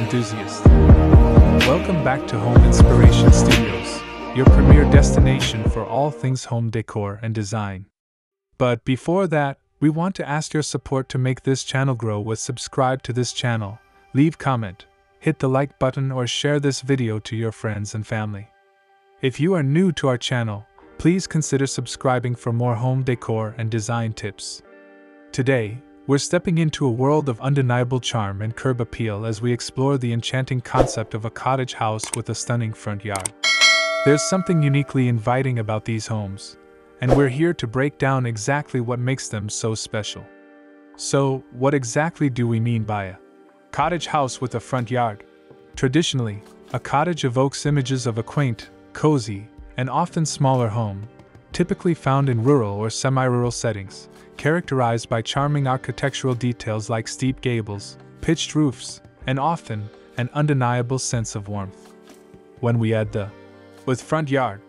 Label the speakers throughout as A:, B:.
A: enthusiast. Welcome back to Home Inspiration Studios, your premier destination for all things home decor and design. But before that, we want to ask your support to make this channel grow with subscribe to this channel, leave comment, hit the like button or share this video to your friends and family. If you are new to our channel, please consider subscribing for more home decor and design tips. Today, we're stepping into a world of undeniable charm and curb appeal as we explore the enchanting concept of a cottage house with a stunning front yard. There's something uniquely inviting about these homes, and we're here to break down exactly what makes them so special. So, what exactly do we mean by a cottage house with a front yard? Traditionally, a cottage evokes images of a quaint, cozy, and often smaller home, typically found in rural or semi-rural settings, characterized by charming architectural details like steep gables, pitched roofs, and often an undeniable sense of warmth. When we add the with front yard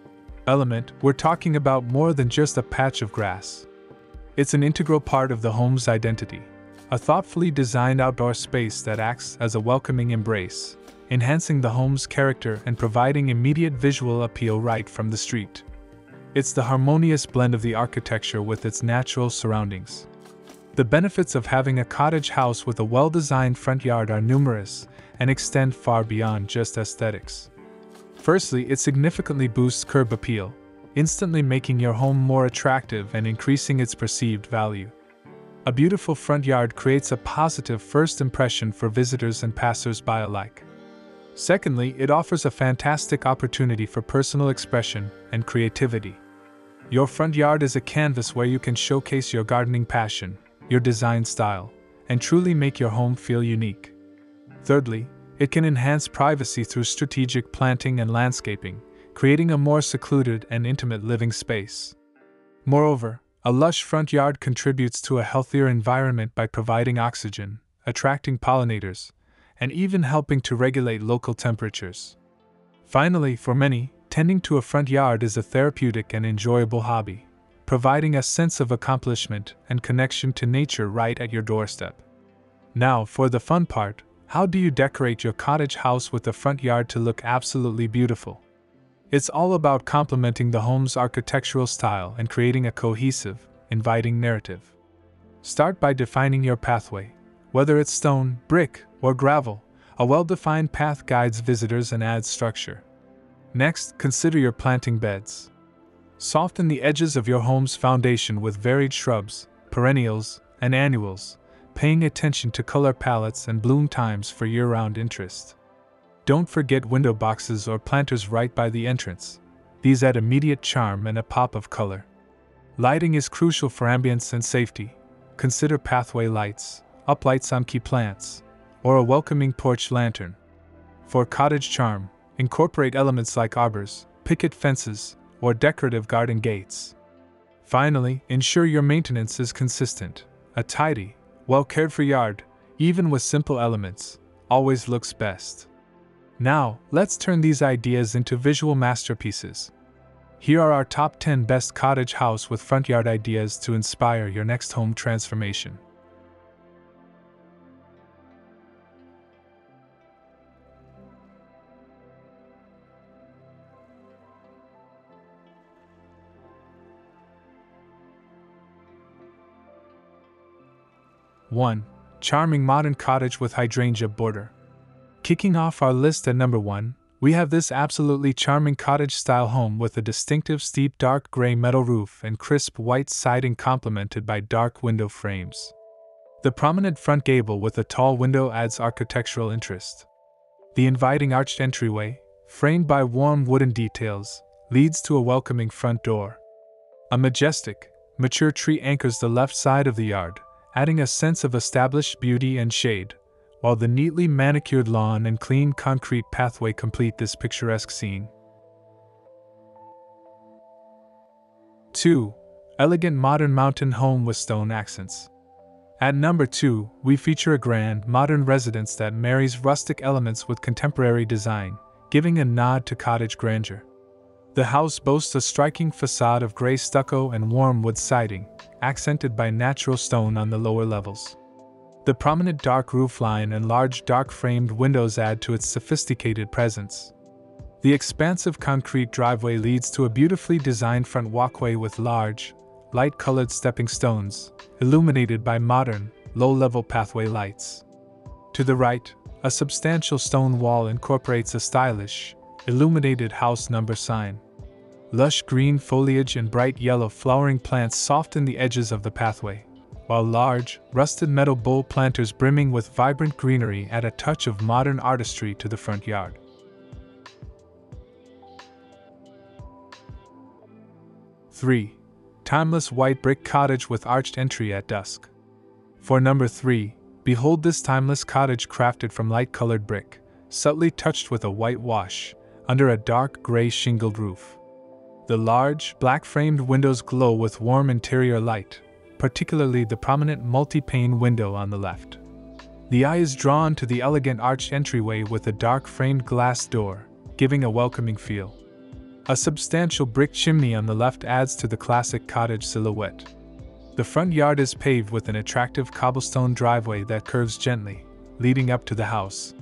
A: element, we're talking about more than just a patch of grass. It's an integral part of the home's identity, a thoughtfully designed outdoor space that acts as a welcoming embrace, enhancing the home's character and providing immediate visual appeal right from the street. It's the harmonious blend of the architecture with its natural surroundings. The benefits of having a cottage house with a well-designed front yard are numerous and extend far beyond just aesthetics. Firstly, it significantly boosts curb appeal, instantly making your home more attractive and increasing its perceived value. A beautiful front yard creates a positive first impression for visitors and passers-by alike. Secondly, it offers a fantastic opportunity for personal expression and creativity. Your front yard is a canvas where you can showcase your gardening passion, your design style, and truly make your home feel unique. Thirdly, it can enhance privacy through strategic planting and landscaping, creating a more secluded and intimate living space. Moreover, a lush front yard contributes to a healthier environment by providing oxygen, attracting pollinators, and even helping to regulate local temperatures. Finally, for many, tending to a front yard is a therapeutic and enjoyable hobby, providing a sense of accomplishment and connection to nature right at your doorstep. Now, for the fun part, how do you decorate your cottage house with a front yard to look absolutely beautiful? It's all about complementing the home's architectural style and creating a cohesive, inviting narrative. Start by defining your pathway. Whether it's stone, brick, or gravel, a well-defined path guides visitors and adds structure. Next, consider your planting beds. Soften the edges of your home's foundation with varied shrubs, perennials, and annuals, paying attention to color palettes and bloom times for year-round interest. Don't forget window boxes or planters right by the entrance. These add immediate charm and a pop of color. Lighting is crucial for ambience and safety. Consider pathway lights, uplights on key plants, or a welcoming porch lantern. For cottage charm, incorporate elements like arbors, picket fences, or decorative garden gates. Finally, ensure your maintenance is consistent. A tidy, well-cared-for yard, even with simple elements, always looks best. Now, let's turn these ideas into visual masterpieces. Here are our top 10 best cottage house with front yard ideas to inspire your next home transformation. One, charming modern cottage with hydrangea border. Kicking off our list at number 1, we have this absolutely charming cottage-style home with a distinctive steep dark gray metal roof and crisp white siding complemented by dark window frames. The prominent front gable with a tall window adds architectural interest. The inviting arched entryway, framed by warm wooden details, leads to a welcoming front door. A majestic, mature tree anchors the left side of the yard, adding a sense of established beauty and shade, while the neatly manicured lawn and clean concrete pathway complete this picturesque scene. 2. Elegant modern mountain home with stone accents. At number 2, we feature a grand, modern residence that marries rustic elements with contemporary design, giving a nod to cottage grandeur. The house boasts a striking facade of gray stucco and warm wood siding, accented by natural stone on the lower levels. The prominent dark roofline and large dark-framed windows add to its sophisticated presence. The expansive concrete driveway leads to a beautifully designed front walkway with large, light-colored stepping stones, illuminated by modern, low-level pathway lights. To the right, a substantial stone wall incorporates a stylish, illuminated house number sign. Lush green foliage and bright yellow flowering plants soften the edges of the pathway, while large, rusted metal bowl planters brimming with vibrant greenery add a touch of modern artistry to the front yard. Three, timeless white brick cottage with arched entry at dusk. For number 3, behold this timeless cottage crafted from light-colored brick, subtly touched with a white wash, under a dark gray shingled roof. The large, black-framed windows glow with warm interior light, particularly the prominent multi-pane window on the left. The eye is drawn to the elegant arched entryway with a dark-framed glass door, giving a welcoming feel. A substantial brick chimney on the left adds to the classic cottage silhouette. The front yard is paved with an attractive cobblestone driveway that curves gently, leading up to the house.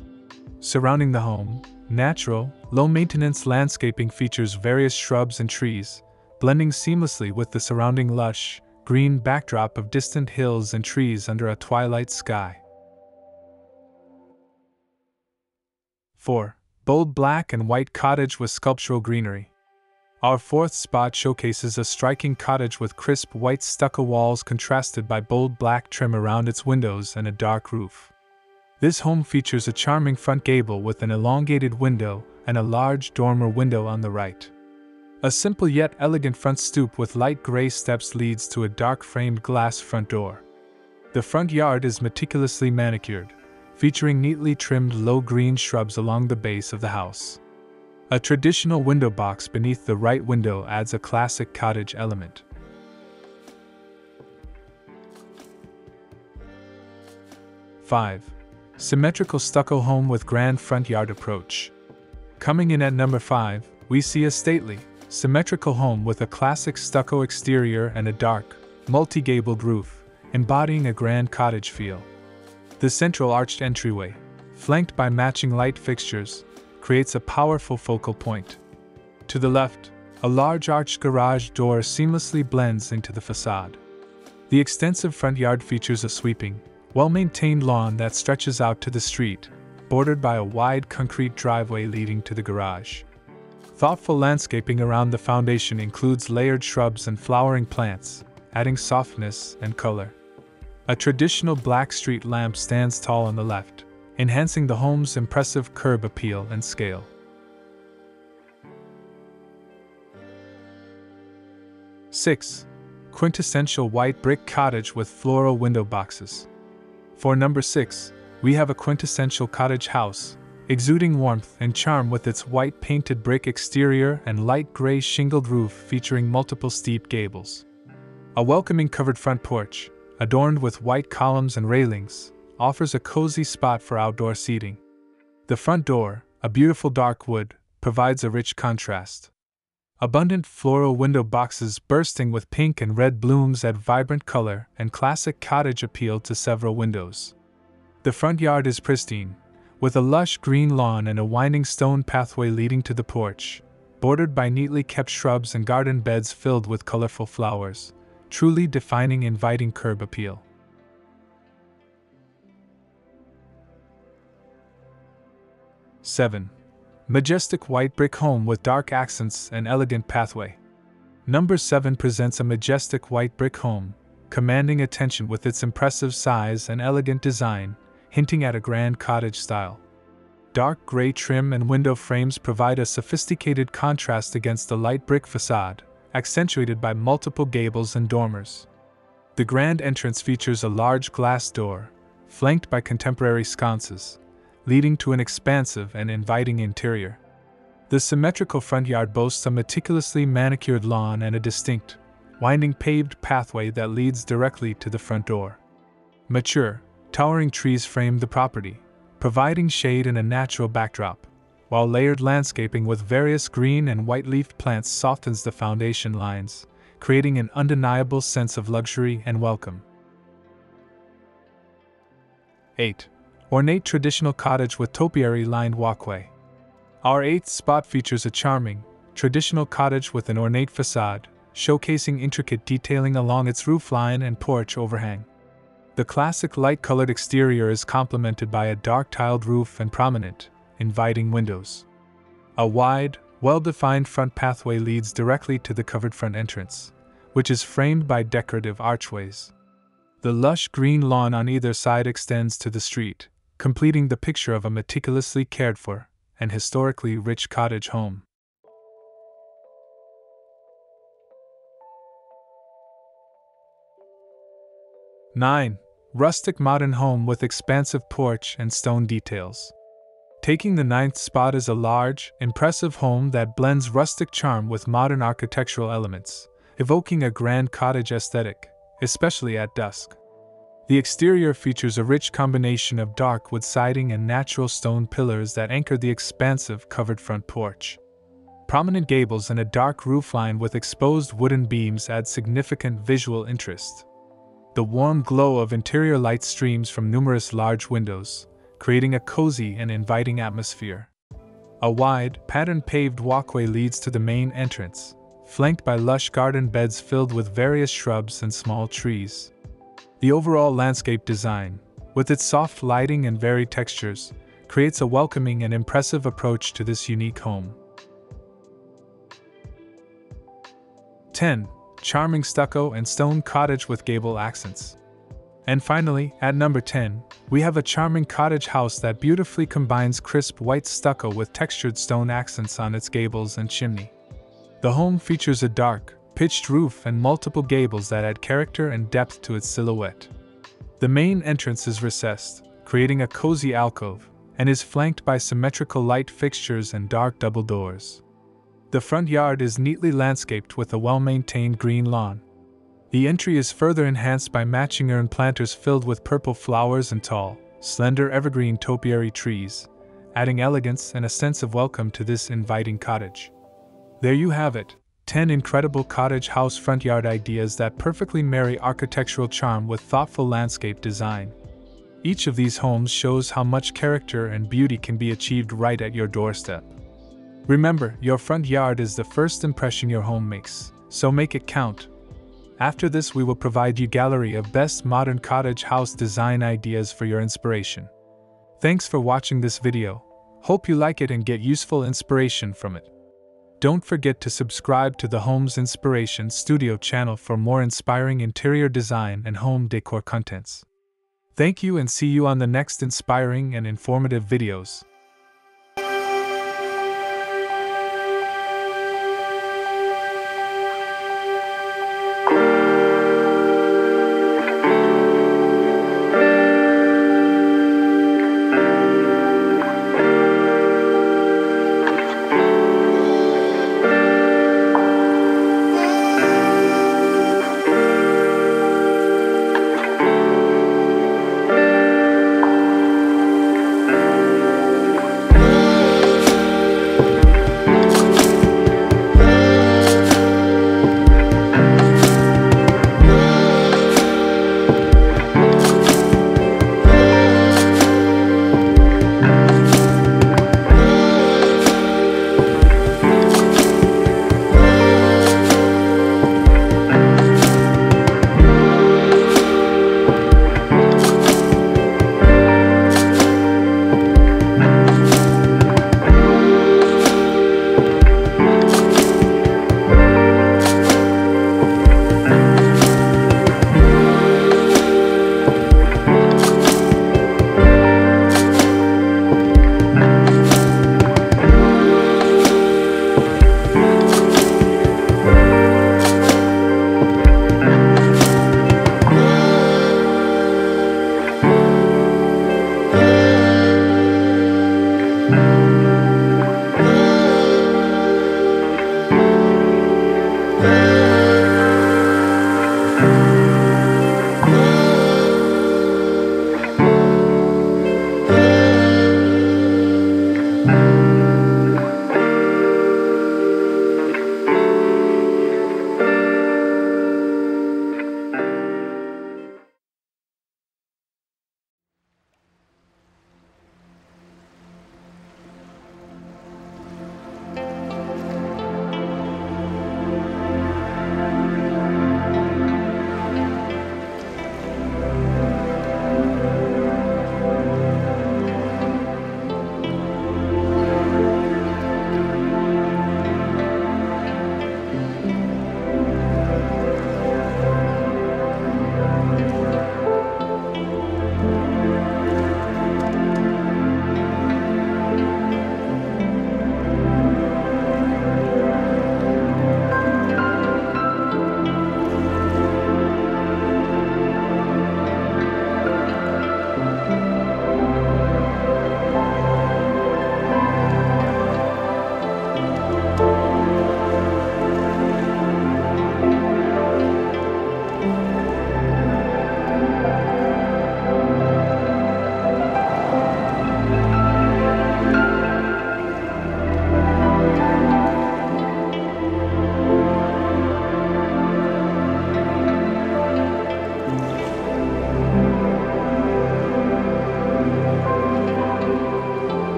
A: Surrounding the home, natural, low-maintenance landscaping features various shrubs and trees, blending seamlessly with the surrounding lush, green backdrop of distant hills and trees under a twilight sky. 4. Bold black and white cottage with sculptural greenery. Our fourth spot showcases a striking cottage with crisp white stucco walls contrasted by bold black trim around its windows and a dark roof. This home features a charming front gable with an elongated window and a large dormer window on the right. A simple yet elegant front stoop with light gray steps leads to a dark-framed glass front door. The front yard is meticulously manicured, featuring neatly trimmed low green shrubs along the base of the house. A traditional window box beneath the right window adds a classic cottage element. 5. Symmetrical stucco home with grand front yard approach. Coming in at number 5, we see a stately, symmetrical home with a classic stucco exterior and a dark, multi-gabled roof, embodying a grand cottage feel. The central arched entryway, flanked by matching light fixtures, creates a powerful focal point. To the left, a large arched garage door seamlessly blends into the facade. The extensive front yard features a sweeping, well-maintained lawn that stretches out to the street, bordered by a wide concrete driveway leading to the garage. Thoughtful landscaping around the foundation includes layered shrubs and flowering plants, adding softness and color. A traditional black street lamp stands tall on the left, enhancing the home's impressive curb appeal and scale. 6. Quintessential white brick cottage with floral window boxes. For number 6, we have a quintessential cottage house, exuding warmth and charm with its white painted brick exterior and light gray shingled roof featuring multiple steep gables. A welcoming covered front porch, adorned with white columns and railings, offers a cozy spot for outdoor seating. The front door, a beautiful dark wood, provides a rich contrast. Abundant floral window boxes bursting with pink and red blooms add vibrant color and classic cottage appeal to several windows. The front yard is pristine, with a lush green lawn and a winding stone pathway leading to the porch, bordered by neatly kept shrubs and garden beds filled with colorful flowers, truly defining inviting curb appeal. 7. Majestic white brick home with dark accents and elegant pathway. Number 7 presents a majestic white brick home, commanding attention with its impressive size and elegant design, hinting at a grand cottage style. Dark gray trim and window frames provide a sophisticated contrast against the light brick facade, accentuated by multiple gables and dormers. The grand entrance features a large glass door, flanked by contemporary sconces, leading to an expansive and inviting interior. The symmetrical front yard boasts a meticulously manicured lawn and a distinct, winding paved pathway that leads directly to the front door. Mature, towering trees frame the property, providing shade and a natural backdrop, while layered landscaping with various green and white-leafed plants softens the foundation lines, creating an undeniable sense of luxury and welcome. 8. Ornate traditional cottage with topiary-lined walkway. Our 8th spot features a charming, traditional cottage with an ornate facade, showcasing intricate detailing along its roofline and porch overhang. The classic light-colored exterior is complemented by a dark-tiled roof and prominent, inviting windows. A wide, well-defined front pathway leads directly to the covered front entrance, which is framed by decorative archways. The lush green lawn on either side extends to the street, completing the picture of a meticulously cared for and historically rich cottage home. Nine. Rustic modern home with expansive porch and stone details. Taking the 9th spot is a large, impressive home that blends rustic charm with modern architectural elements, evoking a grand cottage aesthetic, especially at dusk. The exterior features a rich combination of dark wood siding and natural stone pillars that anchor the expansive covered front porch. Prominent gables and a dark roofline with exposed wooden beams add significant visual interest. The warm glow of interior light streams from numerous large windows, creating a cozy and inviting atmosphere. A wide, pattern-paved walkway leads to the main entrance, flanked by lush garden beds filled with various shrubs and small trees. The overall landscape design, with its soft lighting and varied textures, creates a welcoming and impressive approach to this unique home. 10. Charming stucco and stone cottage with gable accents. And finally, at number 10, we have a charming cottage house that beautifully combines crisp white stucco with textured stone accents on its gables and chimney. The home features a dark, pitched roof and multiple gables that add character and depth to its silhouette. The main entrance is recessed, creating a cozy alcove, and is flanked by symmetrical light fixtures and dark double doors. The front yard is neatly landscaped with a well-maintained green lawn. The entry is further enhanced by matching urn planters filled with purple flowers and tall, slender evergreen topiary trees, adding elegance and a sense of welcome to this inviting cottage. There you have it, 10 incredible cottage house front yard ideas that perfectly marry architectural charm with thoughtful landscape design. Each of these homes shows how much character and beauty can be achieved right at your doorstep. Remember, your front yard is the first impression your home makes, so make it count. After this, we will provide you a gallery of best modern cottage house design ideas for your inspiration. Thanks for watching this video. Hope you like it and get useful inspiration from it. Don't forget to subscribe to the Homes Inspiration Studio channel for more inspiring interior design and home decor contents. Thank you and see you on the next inspiring and informative videos.